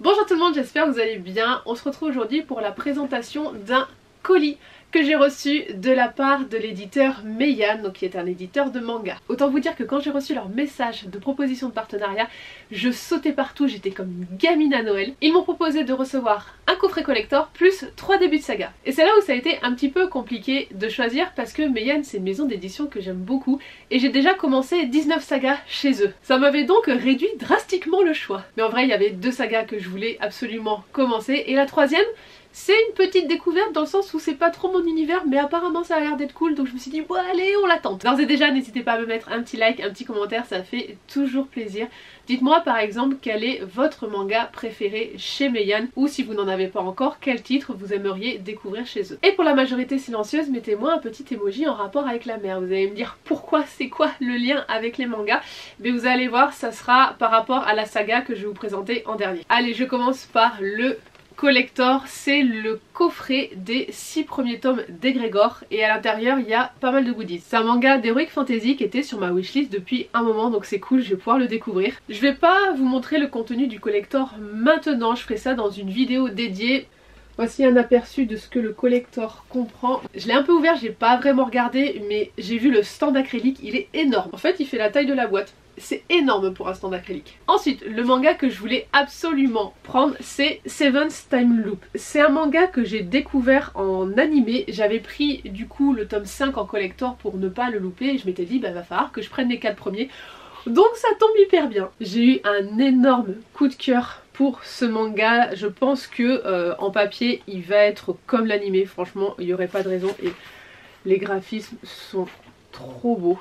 Bonjour tout le monde, j'espère que vous allez bien. On se retrouve aujourd'hui pour la présentation d'un colis que j'ai reçu de la part de l'éditeur Meian, donc qui est un éditeur de manga. Autant vous dire que quand j'ai reçu leur message de proposition de partenariat, je sautais partout, j'étais comme une gamine à Noël. Ils m'ont proposé de recevoir un coffret collector plus 3 débuts de saga. Et c'est là où ça a été un petit peu compliqué de choisir parce que Meian c'est une maison d'édition que j'aime beaucoup et j'ai déjà commencé 19 sagas chez eux. Ça m'avait donc réduit drastiquement le choix. Mais en vrai il y avait 2 sagas que je voulais absolument commencer et la troisième, c'est une petite découverte dans le sens où c'est pas trop mon univers mais apparemment ça a l'air d'être cool, donc je me suis dit bon allez on l'attend. D'ores et déjà n'hésitez pas à me mettre un petit like, un petit commentaire, ça fait toujours plaisir. Dites-moi par exemple quel est votre manga préféré chez Meian, ou si vous n'en avez pas encore, quel titre vous aimeriez découvrir chez eux. Et pour la majorité silencieuse, mettez-moi un petit emoji en rapport avec la mer. Vous allez me dire pourquoi, c'est quoi le lien avec les mangas? Mais vous allez voir, ça sera par rapport à la saga que je vais vous présenter en dernier. Allez, je commence par le collector, c'est le coffret des 6 premiers tomes d'Egrégor et à l'intérieur il y a pas mal de goodies. C'est un manga d'Heroic Fantasy qui était sur ma wishlist depuis un moment, donc c'est cool, je vais pouvoir le découvrir. Je vais pas vous montrer le contenu du collector maintenant, je ferai ça dans une vidéo dédiée. Voici un aperçu de ce que le collector comprend. Je l'ai un peu ouvert, j'ai pas vraiment regardé, mais j'ai vu le stand acrylique, il est énorme. En fait il fait la taille de la boîte. C'est énorme pour un stand acrylique. Ensuite, le manga que je voulais absolument prendre, c'est Seventh Time Loop. C'est un manga que j'ai découvert en animé. J'avais pris du coup le tome 5 en collector pour ne pas le louper. Et je m'étais dit, bah va falloir que je prenne les 4 premiers. Donc ça tombe hyper bien. J'ai eu un énorme coup de cœur pour ce manga. Je pense que en papier, il va être comme l'animé. Franchement, il n'y aurait pas de raison. Et les graphismes sont trop beaux.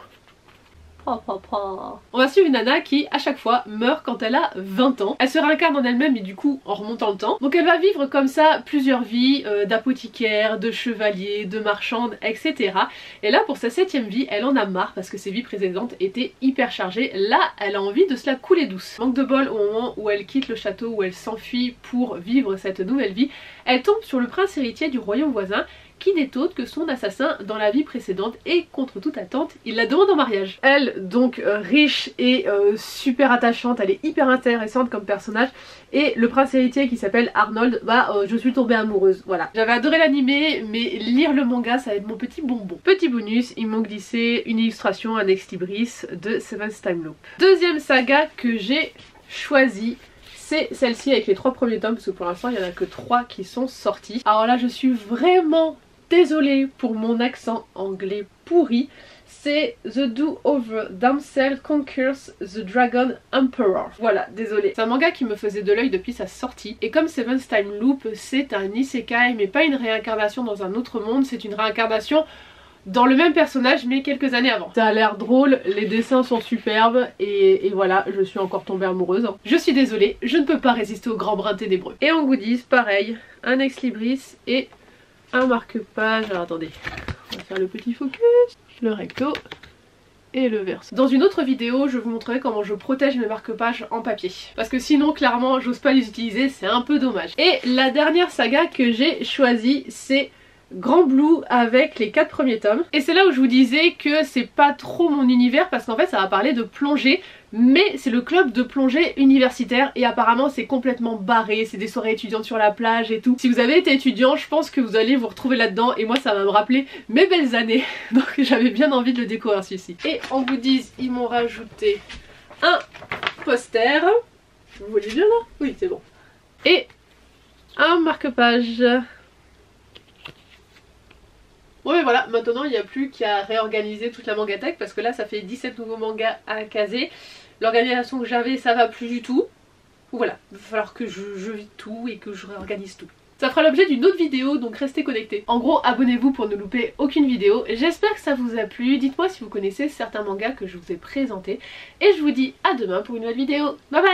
On va suivre une nana qui à chaque fois meurt quand elle a 20 ans. Elle se réincarne en elle-même et du coup en remontant le temps. Donc elle va vivre comme ça plusieurs vies d'apothicaire, de chevalier, de marchande, etc. Et là pour sa 7ème vie, elle en a marre parce que ses vies précédentes étaient hyper chargées. Là elle a envie de se la couler douce. Manque de bol, au moment où elle quitte le château, où elle s'enfuit pour vivre cette nouvelle vie, elle tombe sur le prince héritier du royaume voisin qui n'est autre que son assassin dans la vie précédente et contre toute attente, il la demande en mariage. Elle, donc riche et super attachante, elle est hyper intéressante comme personnage et le prince héritier qui s'appelle Arnold, je suis tombée amoureuse, voilà. J'avais adoré l'animé mais lire le manga ça va être mon petit bonbon. Petit bonus, ils m'ont glissé une illustration, un ex-libris de Seventh Time Loop. Deuxième saga que j'ai choisie, c'est celle-ci avec les 3 premiers tomes parce que pour l'instant il n'y en a que 3 qui sont sortis. Alors là je suis vraiment désolée pour mon accent anglais pourri. C'est The Do-Over Damsel Conquers the Dragon Emperor. Voilà, désolée. C'est un manga qui me faisait de l'œil depuis sa sortie. Et comme Seventh Time Loop, c'est un isekai, mais pas une réincarnation dans un autre monde, c'est une réincarnation dans le même personnage mais quelques années avant. Ça a l'air drôle, les dessins sont superbes et voilà, je suis encore tombée amoureuse. Je suis désolée, je ne peux pas résister au grand brin ténébreux. Et en goodies, pareil, un ex-libris et un marque-page. Alors attendez, on va faire le petit focus, le recto et le verso. Dans une autre vidéo, je vous montrerai comment je protège mes marque-pages en papier. Parce que sinon, clairement, j'ose pas les utiliser, c'est un peu dommage. Et la dernière saga que j'ai choisie, c'est Grand Blue avec les 4 premiers tomes. Et c'est là où je vous disais que c'est pas trop mon univers parce qu'en fait ça va parler de plongée, mais c'est le club de plongée universitaire et apparemment c'est complètement barré, c'est des soirées étudiantes sur la plage et tout. Si vous avez été étudiant, je pense que vous allez vous retrouver là-dedans et moi ça va me rappeler mes belles années. Donc j'avais bien envie de le découvrir celui-ci. Et en goodies, ils m'ont rajouté un poster. Vous voyez bien là? Oui, c'est bon. Et un marque-page. Ouais mais voilà, maintenant il n'y a plus qu'à réorganiser toute la mangatech parce que là ça fait 17 nouveaux mangas à caser. L'organisation que j'avais ça va plus du tout. Voilà, il va falloir que je vide tout et que je réorganise tout. Ça fera l'objet d'une autre vidéo, donc restez connectés. En gros, abonnez-vous pour ne louper aucune vidéo. J'espère que ça vous a plu. Dites-moi si vous connaissez certains mangas que je vous ai présentés. Et je vous dis à demain pour une nouvelle vidéo. Bye bye!